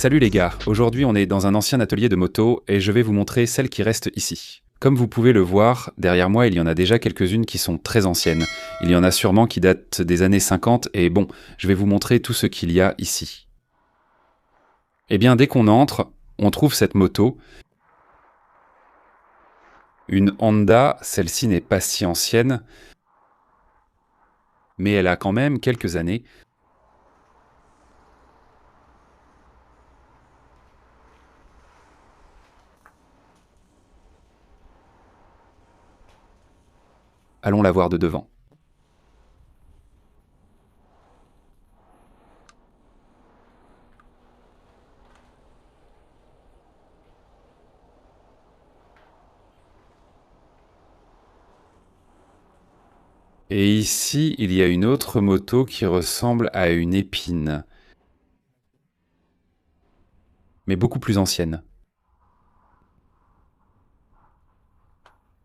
Salut les gars, aujourd'hui on est dans un ancien atelier de moto et je vais vous montrer celles qui restent ici. Comme vous pouvez le voir, derrière moi il y en a déjà quelques-unes qui sont très anciennes. Il y en a sûrement qui datent des années 50 et bon, je vais vous montrer tout ce qu'il y a ici. Eh bien dès qu'on entre, on trouve cette moto. Une Honda, celle-ci n'est pas si ancienne, mais elle a quand même quelques années. Allons la voir de devant. Et ici, il y a une autre moto qui ressemble à une épine, mais beaucoup plus ancienne.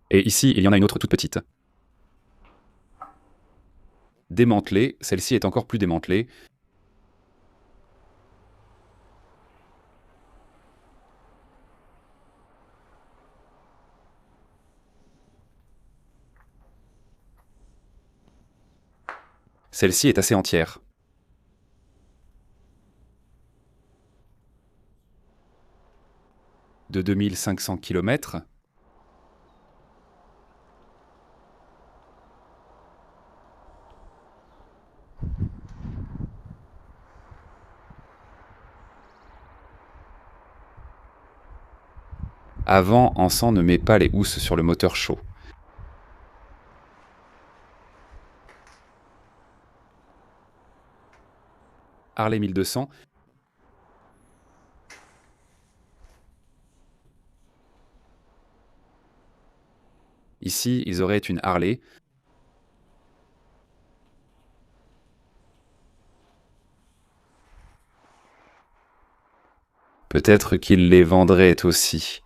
Et ici, il y en a une autre toute petite. Démantelée, celle-ci est encore plus démantelée. Celle-ci est assez entière. De 2500 km. Avant, Ansan ne met pas les housses sur le moteur chaud. Harley 1200. Ici, ils auraient une Harley. Peut-être qu'ils les vendraient aussi.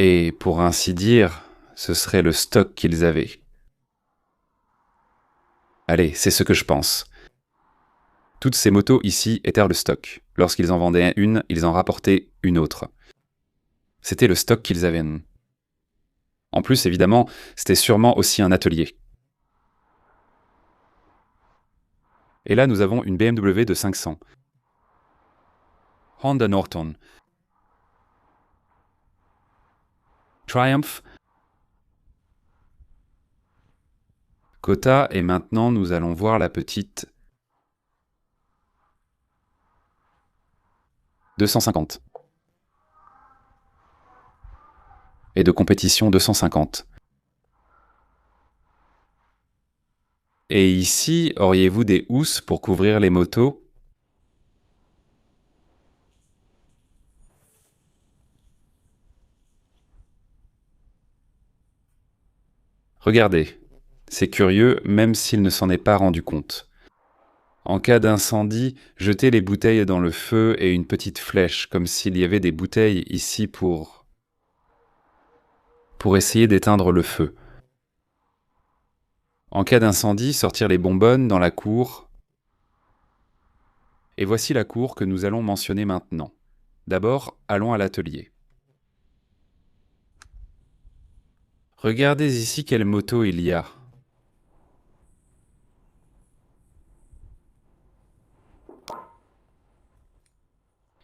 Et pour ainsi dire, ce serait le stock qu'ils avaient. Allez, c'est ce que je pense. Toutes ces motos ici étaient le stock. Lorsqu'ils en vendaient une, ils en rapportaient une autre. C'était le stock qu'ils avaient. En plus, évidemment, c'était sûrement aussi un atelier. Et là, nous avons une BMW de 500. Honda Norton. Triumph. Kota, et maintenant nous allons voir la petite 250. Et de compétition 250. Et ici, auriez-vous des housses pour couvrir les motos ? Regardez, c'est curieux même s'il ne s'en est pas rendu compte. En cas d'incendie, jetez les bouteilles dans le feu et une petite flèche, comme s'il y avait des bouteilles ici pour essayer d'éteindre le feu. En cas d'incendie, sortir les bonbonnes dans la cour. Et voici la cour que nous allons mentionner maintenant. D'abord, allons à l'atelier. Regardez ici quelle moto il y a.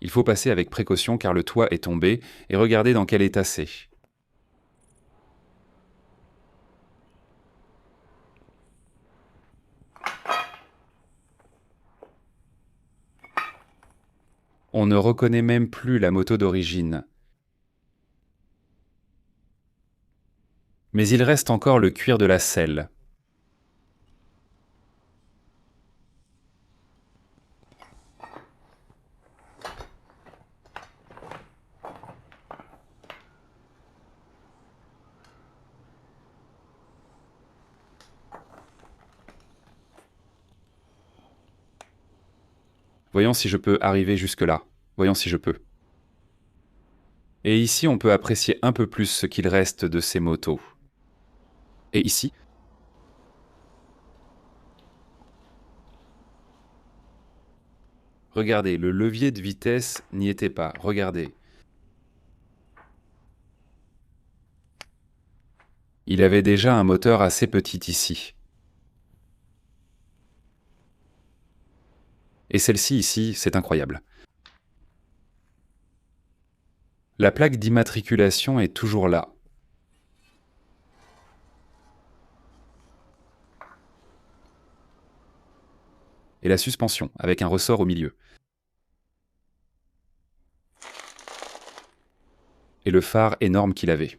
Il faut passer avec précaution car le toit est tombé et regardez dans quel état c'est. On ne reconnaît même plus la moto d'origine. Mais il reste encore le cuir de la selle. Voyons si je peux arriver jusque-là. Voyons si je peux. Et ici, on peut apprécier un peu plus ce qu'il reste de ces motos. Et ici, Regardez, le levier de vitesse n'y était pas. Regardez. Il avait déjà un moteur assez petit ici. Et celle-ci ici, c'est incroyable. La plaque d'immatriculation est toujours là. Et la suspension, avec un ressort au milieu. Et le phare énorme qu'il avait.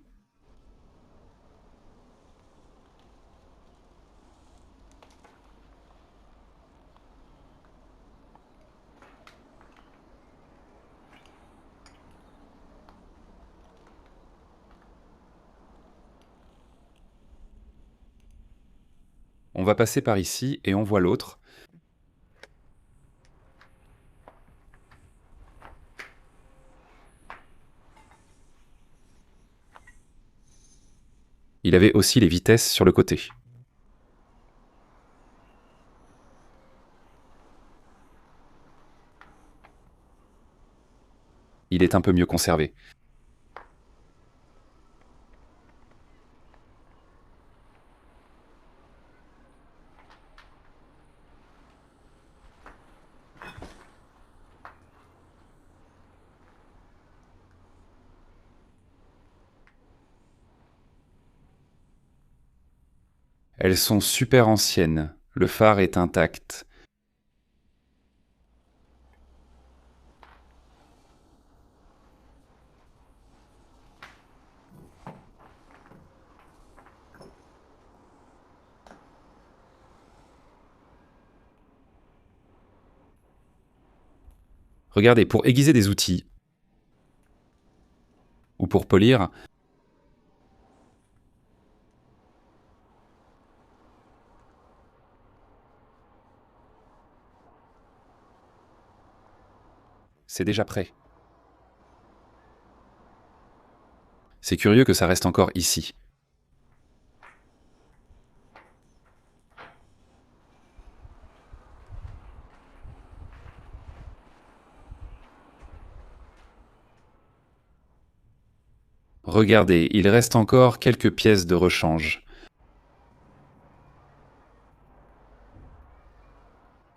On va passer par ici et on voit l'autre. Il avait aussi les vitesses sur le côté. Il est un peu mieux conservé. Elles sont super anciennes. Le phare est intact. Regardez, pour aiguiser des outils, ou pour polir, c'est déjà prêt. C'est curieux que ça reste encore ici. Regardez, il reste encore quelques pièces de rechange.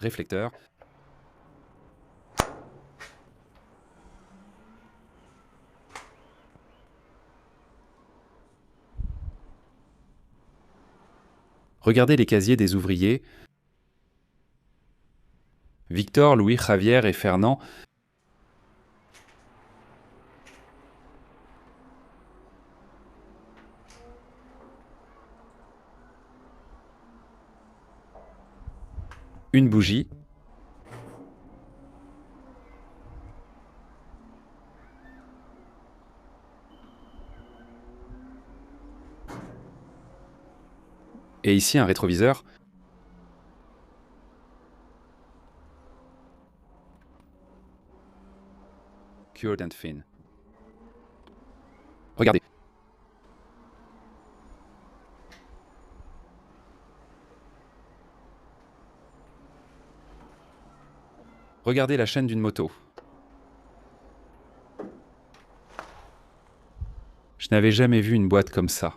Réflecteur. Regardez les casiers des ouvriers. Victor, Louis, Javier et Fernand. Une bougie. Et ici un rétroviseur. Cured and thin. Regardez. Regardez la chaîne d'une moto. Je n'avais jamais vu une boîte comme ça.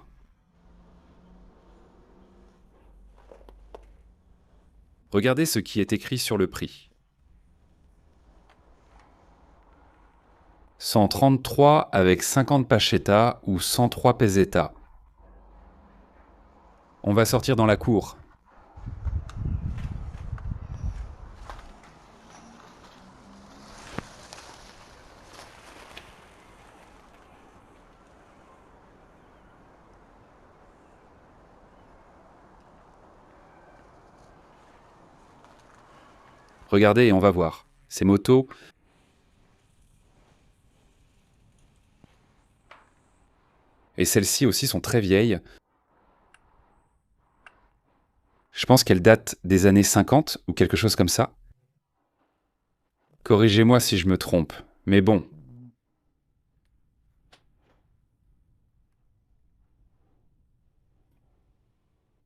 Regardez ce qui est écrit sur le prix. 133 avec 50 pachetta ou 103 peseta. On va sortir dans la cour. Regardez et on va voir. Ces motos, et celles-ci aussi sont très vieilles. Je pense qu'elles datent des années 50 ou quelque chose comme ça. Corrigez-moi si je me trompe, mais bon.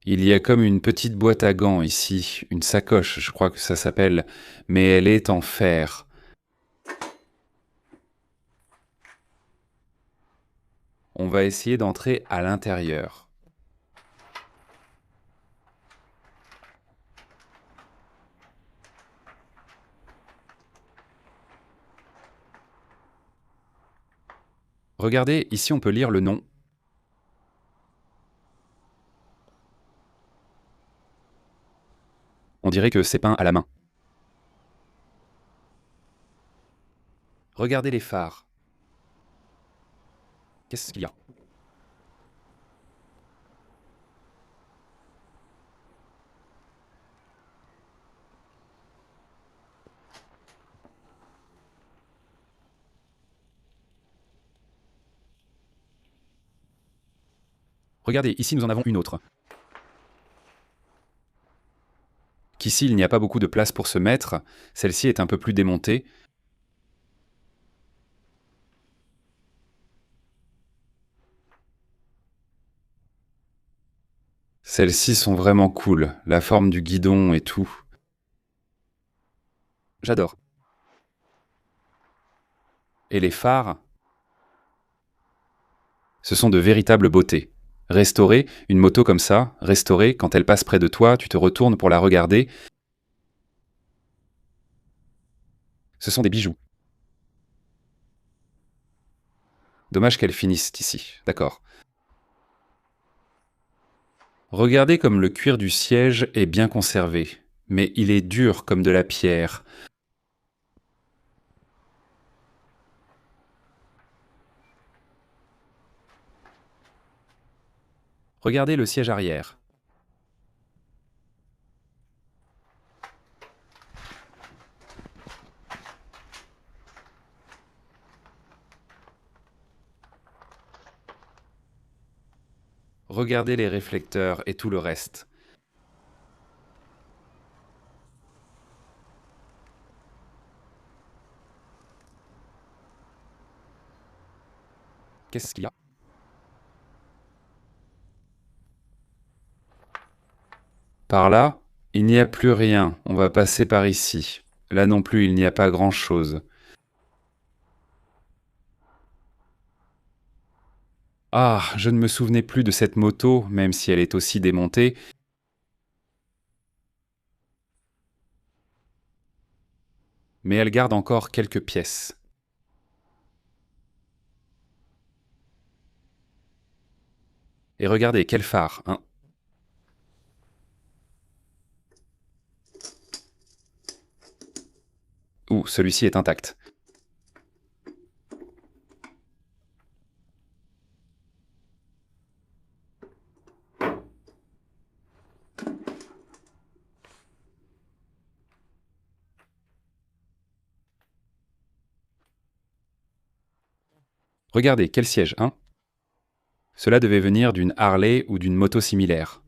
Il y a comme une petite boîte à gants ici, une sacoche, je crois que ça s'appelle, mais elle est en fer. On va essayer d'entrer à l'intérieur. Regardez, ici on peut lire le nom. On dirait que c'est peint à la main. Regardez les phares. Qu'est-ce qu'il y a? Regardez, ici nous en avons une autre. Qu'ici il n'y a pas beaucoup de place pour se mettre, celle-ci est un peu plus démontée. Celles-ci sont vraiment cool, la forme du guidon et tout. J'adore. Et les phares, ce sont de véritables beautés. Restaurer une moto comme ça, restaurée, quand elle passe près de toi, tu te retournes pour la regarder. Ce sont des bijoux. Dommage qu'elles finissent ici, d'accord. Regardez comme le cuir du siège est bien conservé, mais il est dur comme de la pierre. Regardez le siège arrière. Regardez les réflecteurs et tout le reste. Qu'est-ce qu'il y a? Par là, il n'y a plus rien. On va passer par ici. Là non plus, il n'y a pas grand-chose. Ah, je ne me souvenais plus de cette moto, même si elle est aussi démontée. Mais elle garde encore quelques pièces. Et regardez, quel phare, hein. Ouh, celui-ci est intact. Regardez, quel siège, hein. Cela devait venir d'une Harley ou d'une moto similaire.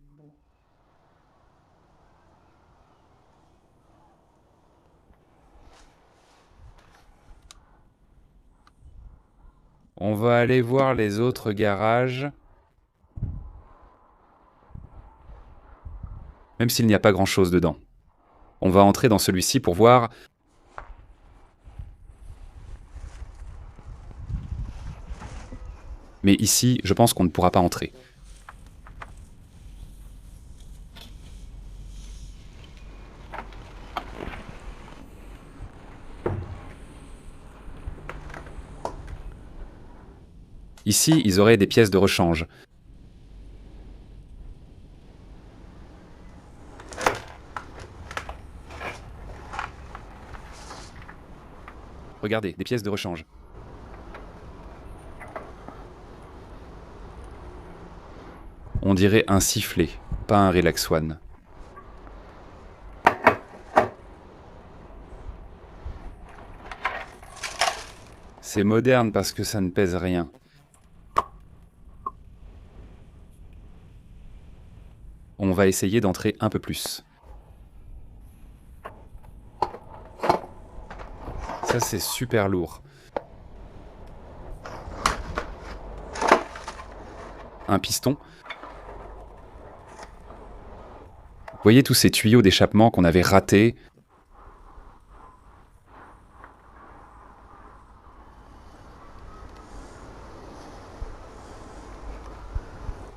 On va aller voir les autres garages. Même s'il n'y a pas grand-chose dedans. On va entrer dans celui-ci pour voir. Mais ici, je pense qu'on ne pourra pas entrer. Ici, ils auraient des pièces de rechange. Regardez, des pièces de rechange. On dirait un sifflet, pas un Relax One. C'est moderne parce que ça ne pèse rien. On va essayer d'entrer un peu plus. Ça, c'est super lourd. Un piston. Voyez tous ces tuyaux d'échappement qu'on avait ratés.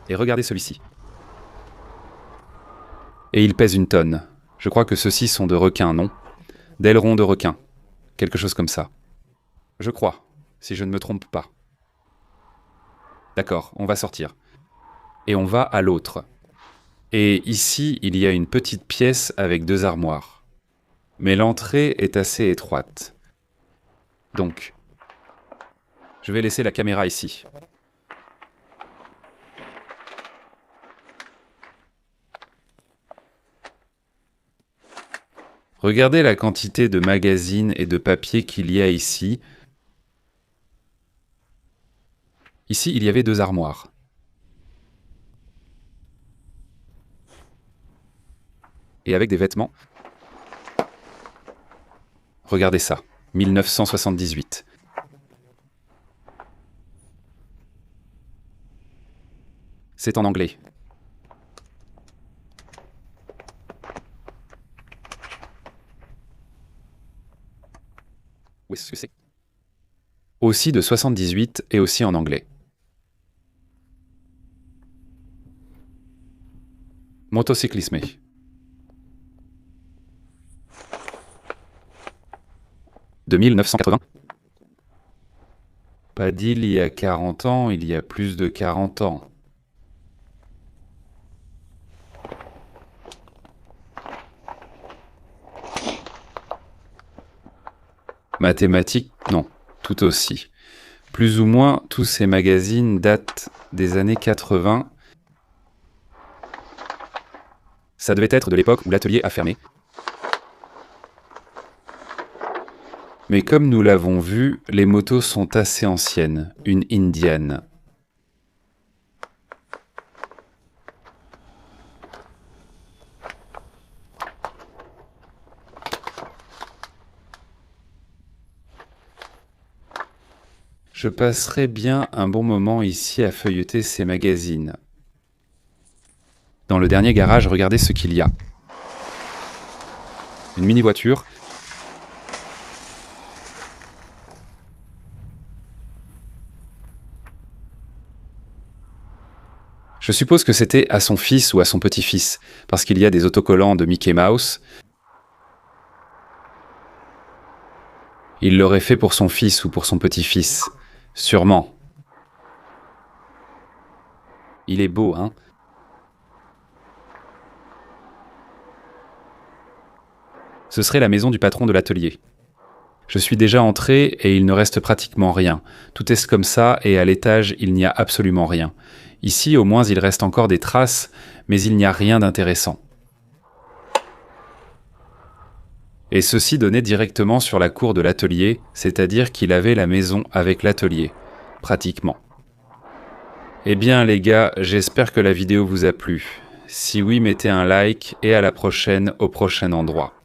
Et regardez celui-ci. Et il pèse une tonne. Je crois que ceux-ci sont de requins, non? D'ailerons de requins. Quelque chose comme ça. Je crois, si je ne me trompe pas. D'accord, on va sortir. Et on va à l'autre. Et ici, il y a une petite pièce avec 2 armoires. Mais l'entrée est assez étroite. Donc, je vais laisser la caméra ici. Regardez la quantité de magazines et de papiers qu'il y a ici. Ici, il y avait 2 armoires. Et avec des vêtements. Regardez ça, 1978. C'est en anglais. Où est-ce que c'est? Aussi de 78 et aussi en anglais. Motocyclisme. De 1980. Pas d'il y a 40 ans, il y a plus de 40 ans. Mathématiques, non, tout aussi. Plus ou moins, tous ces magazines datent des années 80. Ça devait être de l'époque où l'atelier a fermé. Mais comme nous l'avons vu, les motos sont assez anciennes, une Indian. Je passerai bien un bon moment ici à feuilleter ces magazines. Dans le dernier garage, regardez ce qu'il y a. Une mini-voiture. Je suppose que c'était à son fils ou à son petit-fils, parce qu'il y a des autocollants de Mickey Mouse. Il l'aurait fait pour son fils ou pour son petit-fils. Sûrement. Il est beau, hein? Ce serait la maison du patron de l'atelier. Je suis déjà entré et il ne reste pratiquement rien. Tout est comme ça et à l'étage, il n'y a absolument rien. Ici, au moins, il reste encore des traces, mais il n'y a rien d'intéressant. Et ceci donnait directement sur la cour de l'atelier, c'est-à-dire qu'il avait la maison avec l'atelier, pratiquement. Eh bien les gars, j'espère que la vidéo vous a plu. Si oui, mettez un like et à la prochaine au prochain endroit.